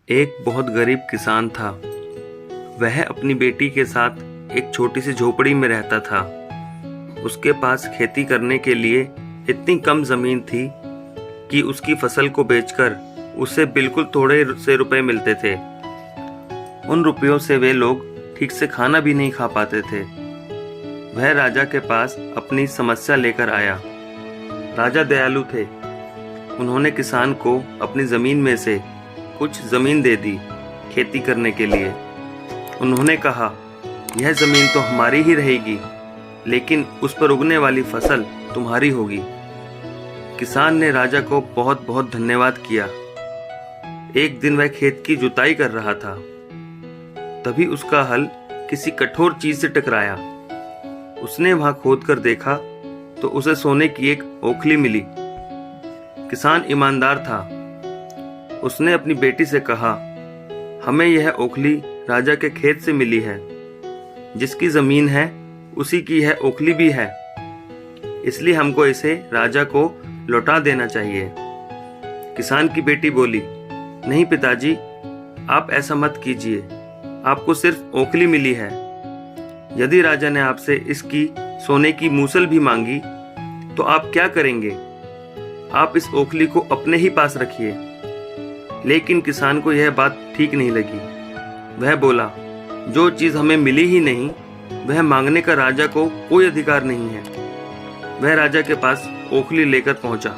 एक बहुत गरीब किसान था। वह अपनी बेटी के साथ एक छोटी सी झोपड़ी में रहता था। उसके पास खेती करने के लिए इतनी कम जमीन थी कि उसकी फसल को बेचकर उसे बिल्कुल थोड़े से रुपए मिलते थे। उन रुपयों से वे लोग ठीक से खाना भी नहीं खा पाते थे। वह राजा के पास अपनी समस्या लेकर आया। राजा दयालु थे। उन्होंने किसान को अपनी जमीन में से कुछ जमीन दे दी खेती करने के लिए। उन्होंने कहा, यह जमीन तो हमारी ही रहेगी, लेकिन उस पर उगने वाली फसल तुम्हारी होगी। किसान ने राजा को बहुत बहुत धन्यवाद किया। एक दिन वह खेत की जुताई कर रहा था। तभी उसका हल किसी कठोर चीज से टकराया। उसने वहां खोद कर देखा तो उसे सोने की एक ओखली मिली। किसान ईमानदार था। उसने अपनी बेटी से कहा, हमें यह ओखली राजा के खेत से मिली है। जिसकी जमीन है उसी की यह ओखली भी है, इसलिए हमको इसे राजा को लौटा देना चाहिए। किसान की बेटी बोली, नहीं पिताजी, आप ऐसा मत कीजिए। आपको सिर्फ ओखली मिली है। यदि राजा ने आपसे इसकी सोने की मूसल भी मांगी तो आप क्या करेंगे? आप इस ओखली को अपने ही पास रखिए। लेकिन किसान को यह बात ठीक नहीं लगी। वह बोला, जो चीज हमें मिली ही नहीं वह मांगने का राजा को कोई अधिकार नहीं है। वह राजा के पास ओखली लेकर पहुंचा,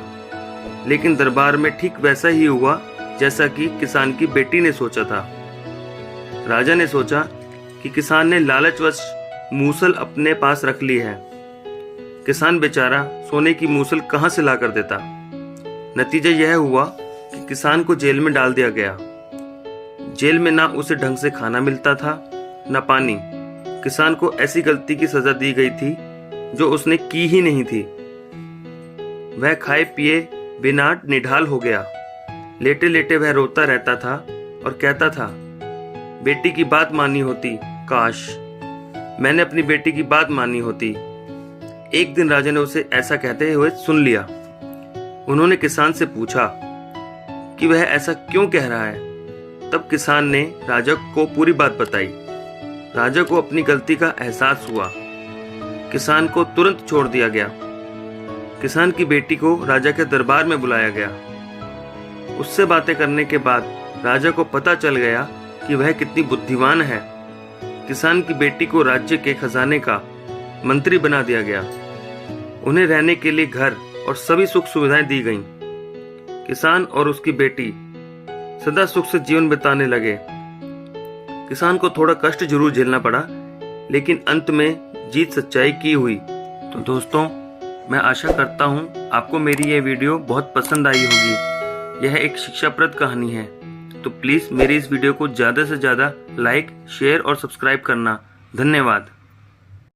लेकिन दरबार में ठीक वैसा ही हुआ जैसा कि किसान की बेटी ने सोचा था। राजा ने सोचा कि किसान ने लालचवश मूसल अपने पास रख ली है। किसान बेचारा सोने की मूसल कहां से ला कर देता। नतीजा यह हुआ कि किसान को जेल में डाल दिया गया। जेल में ना उसे ढंग से खाना मिलता था, ना पानी। किसान को ऐसी गलती की सजा दी गई थी जो उसने की ही नहीं थी। वह खाए पिए बिना निढाल हो गया। लेटे लेटे वह रोता रहता था और कहता था, बेटी की बात मानी होती, काश मैंने अपनी बेटी की बात मानी होती। एक दिन राजा ने उसे ऐसा कहते हुए सुन लिया। उन्होंने किसान से पूछा कि वह ऐसा क्यों कह रहा है। तब किसान ने राजा को पूरी बात बताई। राजा को अपनी गलती का एहसास हुआ। किसान को तुरंत छोड़ दिया गया। किसान की बेटी को राजा के दरबार में बुलाया गया। उससे बातें करने के बाद राजा को पता चल गया कि वह कितनी बुद्धिमान है। किसान की बेटी को राज्य के खजाने का मंत्री बना दिया गया। उन्हें रहने के लिए घर और सभी सुख सुविधाएं दी गईं। किसान और उसकी बेटी सदा सुख से जीवन बिताने लगे। किसान को थोड़ा कष्ट जरूर झेलना पड़ा, लेकिन अंत में जीत सच्चाई की हुई। तो दोस्तों, मैं आशा करता हूँ आपको मेरी ये वीडियो बहुत पसंद आई होगी। यह एक शिक्षाप्रद कहानी है, तो प्लीज़ मेरी इस वीडियो को ज़्यादा से ज़्यादा लाइक, शेयर और सब्सक्राइब करना। धन्यवाद।